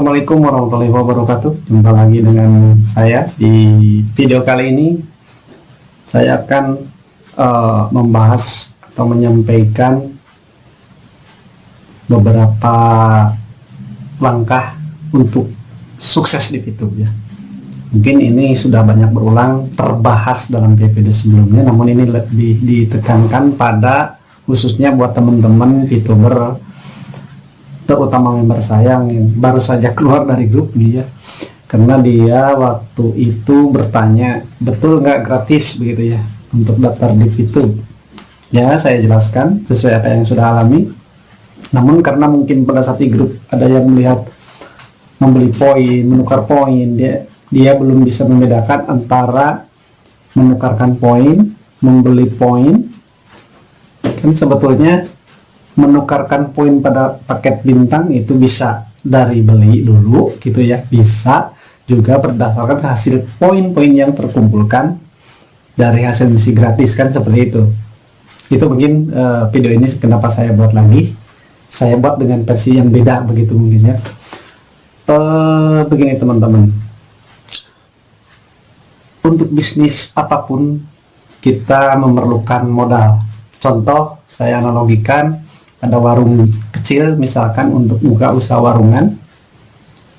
Assalamualaikum warahmatullahi wabarakatuh. Jumpa lagi dengan saya. Di video kali ini saya akan membahas atau menyampaikan beberapa langkah untuk sukses di Pitu ya. Mungkin ini sudah banyak berulang terbahas dalam video sebelumnya, namun ini lebih ditekankan pada khususnya buat teman-teman VTuber, terutama member saya yang baru saja keluar dari grup nih ya, karena dia waktu itu bertanya betul nggak gratis begitu ya untuk daftar di VTube ya. Saya jelaskan sesuai apa yang sudah alami, namun karena mungkin pada saat di grup ada yang melihat membeli poin, menukar poin, dia belum bisa membedakan antara menukarkan poin, membeli poin. Kan sebetulnya menukarkan poin pada paket bintang itu bisa dari beli dulu gitu ya, bisa juga berdasarkan hasil poin-poin yang terkumpulkan dari hasil misi gratis, kan seperti itu mungkin video ini kenapa saya buat lagi, saya buat dengan versi yang beda begitu mungkin ya. Begini teman-teman, untuk bisnis apapun kita memerlukan modal. Contoh saya analogikan, ada warung kecil misalkan, untuk buka usaha warungan,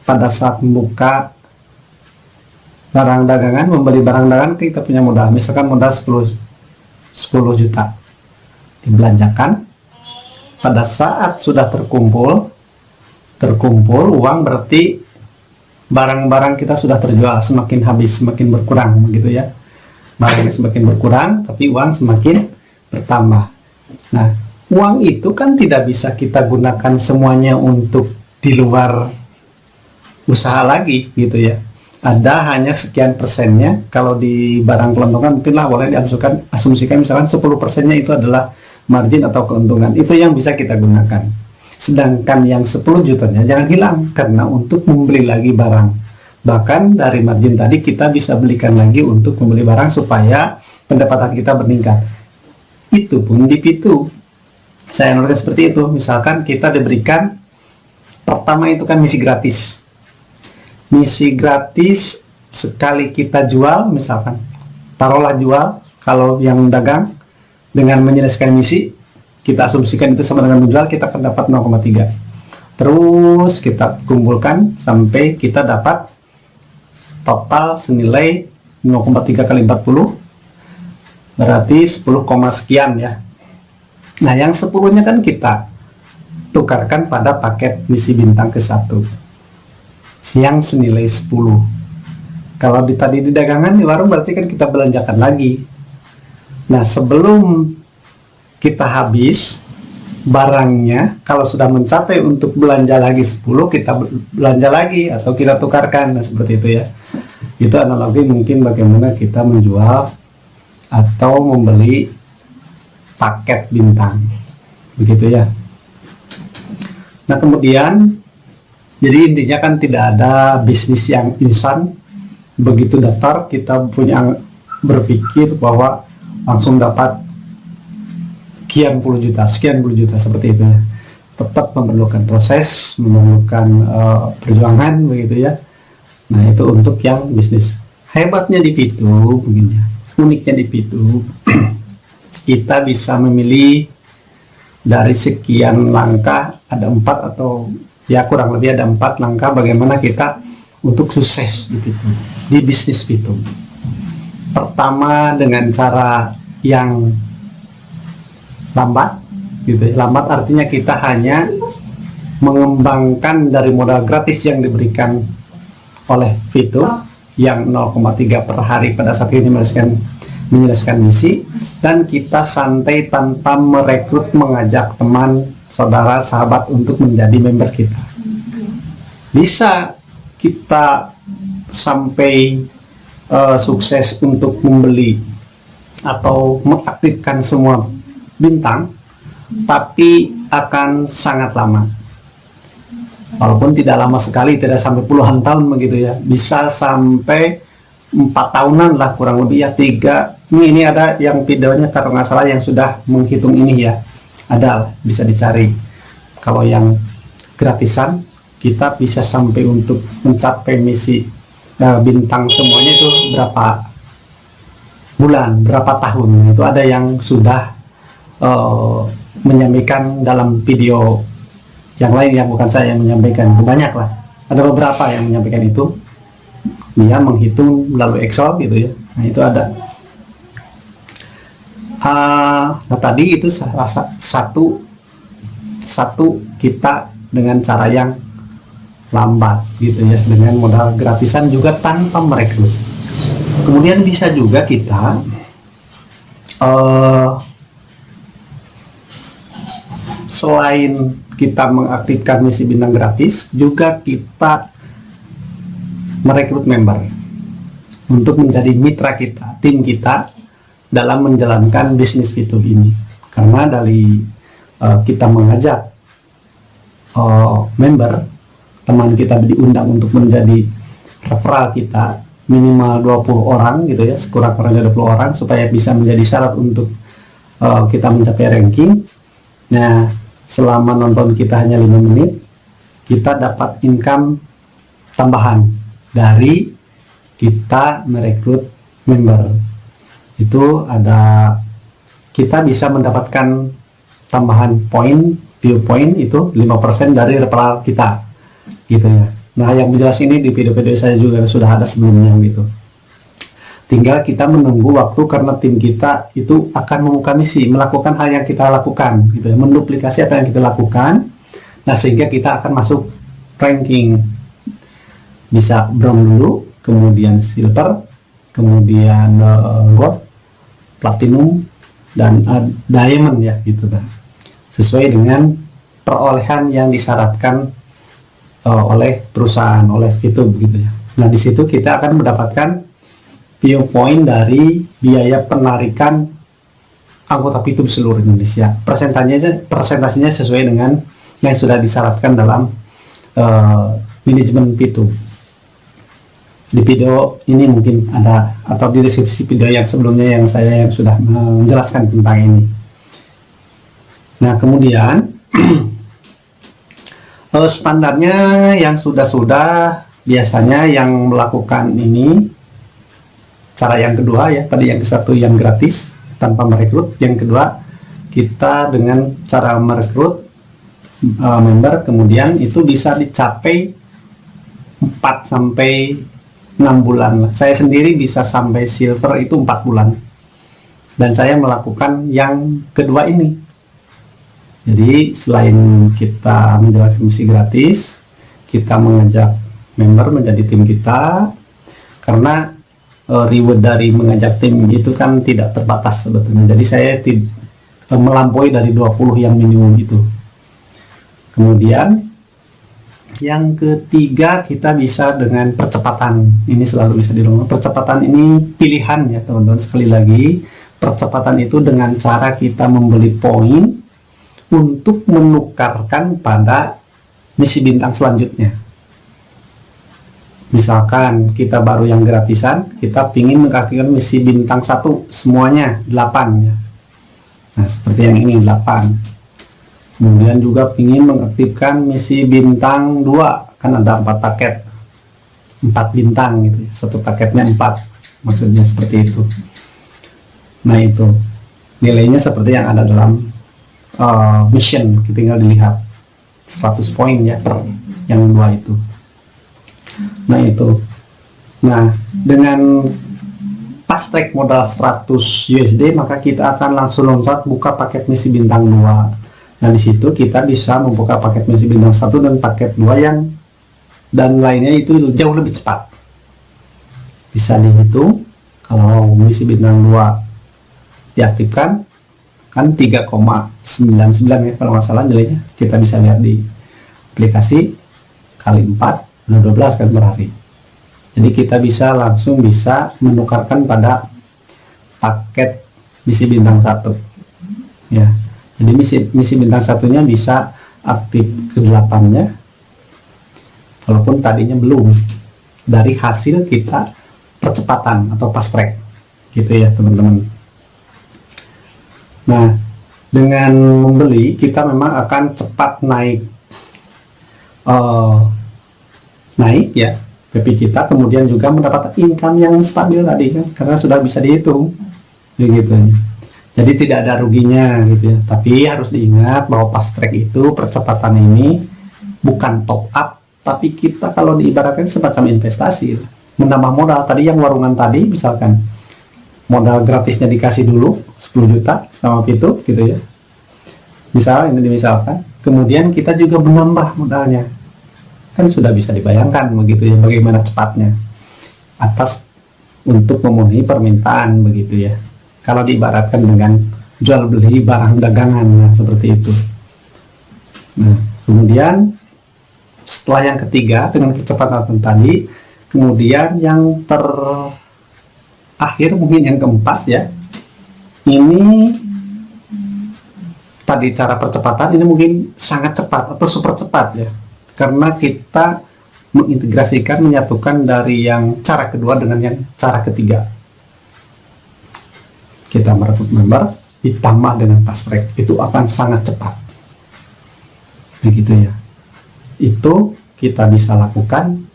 pada saat membuka barang dagangan, membeli barang dagangan, kita punya modal, misalkan modal 10 juta dibelanjakan. Pada saat sudah terkumpul uang, berarti barang-barang kita sudah terjual, semakin habis semakin berkurang begitu ya, barangnya semakin berkurang tapi uang semakin bertambah. Nah, uang itu kan tidak bisa kita gunakan semuanya untuk di luar usaha lagi gitu ya. Ada hanya sekian persennya. Kalau di barang kelontongan mungkinlah boleh diasumsikan misalkan 10 persennya itu adalah margin atau keuntungan. Itu yang bisa kita gunakan. Sedangkan yang 10 jutanya jangan hilang, karena untuk membeli lagi barang. Bahkan dari margin tadi kita bisa belikan lagi untuk membeli barang supaya pendapatan kita meningkat. Itu pun di Pitu saya analogikan seperti itu. Misalkan kita diberikan, pertama itu kan misi gratis. Misi gratis sekali kita jual, misalkan taruhlah jual, kalau yang dagang dengan menyelesaikan misi, kita asumsikan itu sama dengan menjual, kita akan dapat 0,3. Terus kita kumpulkan sampai kita dapat total senilai 0,3 kali 40 berarti 10, sekian ya. Nah, yang 10-nya kan kita tukarkan pada paket misi bintang ke-1 yang senilai 10. Kalau tadi di dagangan di warung berarti kan kita belanjakan lagi. Nah, sebelum kita habis barangnya, kalau sudah mencapai untuk belanja lagi 10, kita belanja lagi atau kita tukarkan. Nah, seperti itu ya. Itu analogi mungkin bagaimana kita menjual atau membeli paket bintang begitu ya. Nah, kemudian jadi intinya kan tidak ada bisnis yang instan. Begitu daftar kita punya berpikir bahwa langsung dapat sekian puluh juta seperti itu ya. Tetap memerlukan proses, memerlukan perjuangan begitu ya. Nah, itu untuk yang bisnis. Hebatnya di Pitu begini ya, uniknya di Pitu kita bisa memilih dari sekian langkah, ada 4 atau ya kurang lebih ada 4 langkah bagaimana kita untuk sukses di Pitu, di bisnis Pitu. Pertama dengan cara yang lambat gitu ya. Lambat artinya kita hanya mengembangkan dari modal gratis yang diberikan oleh Pitu yang 0,3 per hari pada saat ini menyelesaikan misi, dan kita santai tanpa merekrut, mengajak teman, saudara, sahabat untuk menjadi member kita. Bisa kita sampai sukses untuk membeli atau mengaktifkan semua bintang, tapi akan sangat lama. Walaupun tidak lama sekali, tidak sampai puluhan tahun begitu ya, bisa sampai 4 tahunan lah kurang lebih ya, 3. Ini ada yang videonya kalau nggak salah yang sudah menghitung ini ya, ada bisa dicari. Kalau yang gratisan kita bisa sampai untuk mencapai misi bintang semuanya itu berapa bulan, berapa tahun. Itu ada yang sudah menyampaikan dalam video yang lain, yang bukan saya yang menyampaikan. Itu banyak lah, ada beberapa yang menyampaikan itu, dia menghitung melalui Excel gitu ya. Nah itu ada. Nah tadi itu salah satu kita dengan cara yang lambat gitu ya, dengan modal gratisan juga tanpa merekrut. Kemudian bisa juga kita selain kita mengaktifkan misi bintang gratis, juga kita merekrut member untuk menjadi mitra kita, tim kita dalam menjalankan bisnis B2B ini. Karena dari kita mengajak member, teman kita diundang untuk menjadi referral kita minimal 20 orang gitu ya, sekurang-kurangnya 20 orang supaya bisa menjadi syarat untuk kita mencapai ranking. Nah, selama nonton kita hanya 5 menit, kita dapat income tambahan dari kita merekrut member. Itu ada, kita bisa mendapatkan tambahan poin, view point itu 5% dari referral kita gitu ya. Nah yang jelas ini di video-video saya juga sudah ada sebelumnya gitu. Tinggal kita menunggu waktu karena tim kita itu akan membuka misi, melakukan hal yang kita lakukan gitu ya, menduplikasi apa yang kita lakukan. Nah sehingga kita akan masuk ranking, bisa bronze dulu, kemudian silver, kemudian gold, platinum, dan diamond ya gitu kan, sesuai dengan perolehan yang disyaratkan oleh perusahaan, oleh VTube gitu ya. Nah di situ kita akan mendapatkan view point dari biaya penarikan anggota VTube seluruh Indonesia. Presentasinya sesuai dengan yang sudah disyaratkan dalam manajemen VTube. Di video ini mungkin ada, atau di deskripsi video yang sebelumnya yang saya sudah menjelaskan tentang ini. Nah kemudian standarnya yang sudah biasanya yang melakukan ini, cara yang kedua ya, tadi yang satu yang gratis tanpa merekrut, yang kedua kita dengan cara merekrut member, kemudian itu bisa dicapai 4 sampai 6 bulan. Saya sendiri bisa sampai silver itu 4 bulan, dan saya melakukan yang kedua ini. Jadi selain kita menjalankan misi gratis, kita mengajak member menjadi tim kita, karena reward dari mengajak tim itu kan tidak terbatas sebetulnya. Jadi saya melampaui dari 20 yang minimum itu. Kemudian yang ketiga kita bisa dengan percepatan. Ini selalu bisa dilakukan. Percepatan ini pilihan ya teman-teman. Sekali lagi, percepatan itu dengan cara kita membeli poin untuk menukarkan pada misi bintang selanjutnya. Misalkan kita baru yang gratisan, kita ingin mengaktifkan misi bintang 1 semuanya 8 ya. Nah seperti yang ini 8. Kemudian juga ingin mengaktifkan misi bintang 2, kan ada 4 paket, 4 bintang gitu ya, satu paketnya 4, maksudnya seperti itu. Nah itu nilainya seperti yang ada dalam mission, kita tinggal dilihat 100 poin ya per yang 2 itu. Nah itu, nah dengan fast track modal 100 USD, maka kita akan langsung loncat buka paket misi bintang 2. Nah di situ kita bisa membuka paket misi bintang 1 dan paket 2 yang dan lainnya itu jauh lebih cepat. Bisa dihitung kalau misi bintang 2 diaktifkan kan 3,99 ya kalau nggak salah nilainya, kita bisa lihat di aplikasi, kali 4 udah 12 kan per hari. Jadi kita bisa langsung bisa menukarkan pada paket misi bintang 1 ya. Jadi misi bintang 1-nya bisa aktif ke 8-nya walaupun tadinya belum, dari hasil kita percepatan atau fast track gitu ya teman-teman. Nah dengan membeli kita memang akan cepat naik eh, naik ya PP kita, kemudian juga mendapat income yang stabil tadi kan, karena sudah bisa dihitung begitu. Jadi tidak ada ruginya gitu ya. Tapi harus diingat bahwa fast track itu percepatan ini bukan top up, tapi kita kalau diibaratkan semacam investasi, menambah modal. Tadi yang warungan tadi misalkan modal gratisnya dikasih dulu 10 juta sama Pitu gitu ya. Misal ini dimisalkan, kemudian kita juga menambah modalnya. Kan sudah bisa dibayangkan begitu ya bagaimana cepatnya atas untuk memenuhi permintaan begitu ya. Kalau diibaratkan dengan jual beli barang dagangan ya, seperti itu. Nah, kemudian setelah yang ketiga dengan kecepatan tadi, kemudian yang terakhir mungkin yang keempat ya. Ini tadi cara percepatan ini mungkin sangat cepat atau super cepat ya. Karena kita mengintegrasikan, menyatukan dari yang cara kedua dengan yang cara ketiga. Kita merekrut member ditambah dengan fast track, itu akan sangat cepat begitu ya. Itu kita bisa lakukan.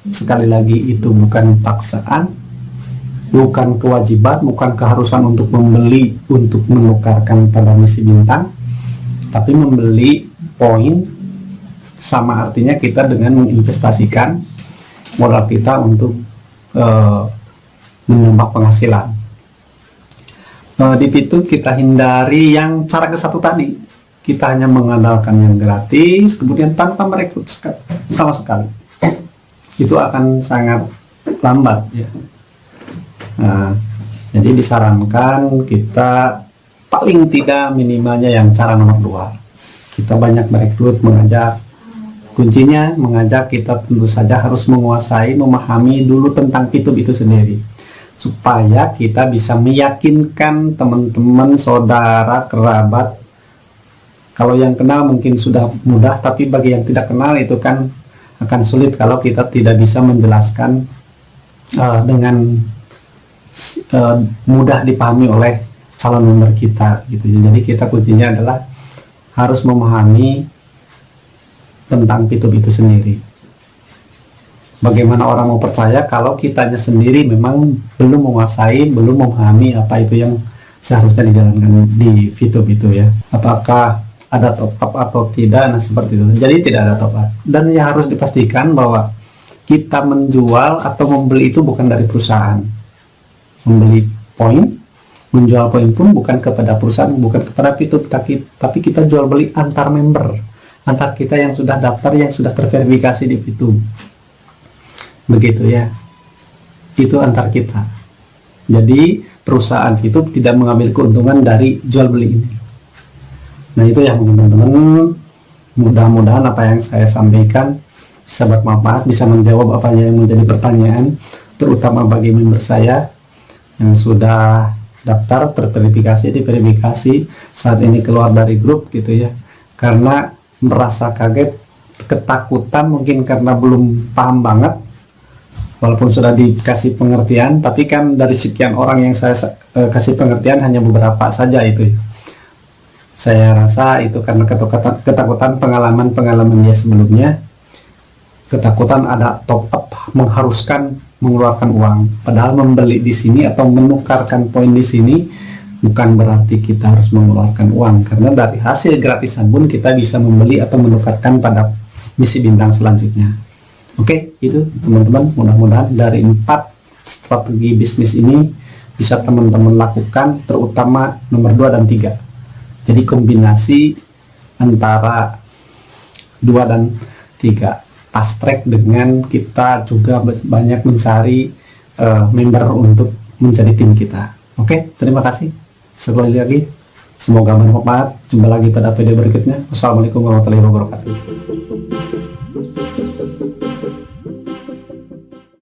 Sekali lagi itu bukan paksaan, bukan kewajiban, bukan keharusan untuk membeli untuk menukarkan pada misi bintang, tapi membeli poin sama artinya kita dengan menginvestasikan modal kita untuk menambah penghasilan. Di Pitu kita hindari yang cara ke satu tadi, kita hanya mengandalkan yang gratis kemudian tanpa merekrut sama sekali, itu akan sangat lambat ya. Nah, jadi disarankan kita paling tidak minimalnya yang cara nomor 2, kita banyak merekrut, mengajak. Kuncinya mengajak kita tentu saja harus menguasai, memahami dulu tentang Pitu itu sendiri, supaya kita bisa meyakinkan teman-teman, saudara, kerabat. Kalau yang kenal mungkin sudah mudah, tapi bagi yang tidak kenal itu kan akan sulit kalau kita tidak bisa menjelaskan dengan mudah dipahami oleh calon member kita gitu. Jadi kita kuncinya adalah harus memahami tentang Pitu itu sendiri. Bagaimana orang mau percaya kalau kitanya sendiri memang belum menguasai, belum memahami apa itu yang seharusnya dijalankan di Pitu itu ya. Apakah ada top up atau tidak, nah seperti itu. Jadi tidak ada top up. Dan yang harus dipastikan bahwa kita menjual atau membeli itu bukan dari perusahaan. Membeli poin, menjual poin pun bukan kepada perusahaan, bukan kepada Pitu, tapi kita jual beli antar member, antar kita yang sudah daftar, yang sudah terverifikasi di Pitu. Begitu ya, itu antar kita. Jadi perusahaan itu tidak mengambil keuntungan dari jual beli ini. Nah itu ya mungkin teman-teman, mudah-mudahan apa yang saya sampaikan bisa bermanfaat, bisa menjawab apa yang menjadi pertanyaan, terutama bagi member saya yang sudah daftar, terverifikasi, diverifikasi, saat ini keluar dari grup gitu ya, karena merasa kaget, ketakutan mungkin karena belum paham banget. Walaupun sudah dikasih pengertian, tapi kan dari sekian orang yang saya kasih pengertian hanya beberapa saja itu. Saya rasa itu karena ketakutan pengalaman dia sebelumnya, ketakutan ada top up mengharuskan mengeluarkan uang. Padahal membeli di sini atau menukarkan poin di sini bukan berarti kita harus mengeluarkan uang, karena dari hasil gratisan pun kita bisa membeli atau menukarkan pada misi bintang selanjutnya. Oke, itu teman-teman, mudah-mudahan dari 4 strategi bisnis ini bisa teman-teman lakukan, terutama nomor 2 dan 3. Jadi kombinasi antara 2 dan 3, fast track dengan kita juga banyak mencari member untuk menjadi tim kita. Oke, terima kasih sekali lagi, semoga bermanfaat. Jumpa lagi pada video berikutnya. Wassalamualaikum warahmatullahi wabarakatuh.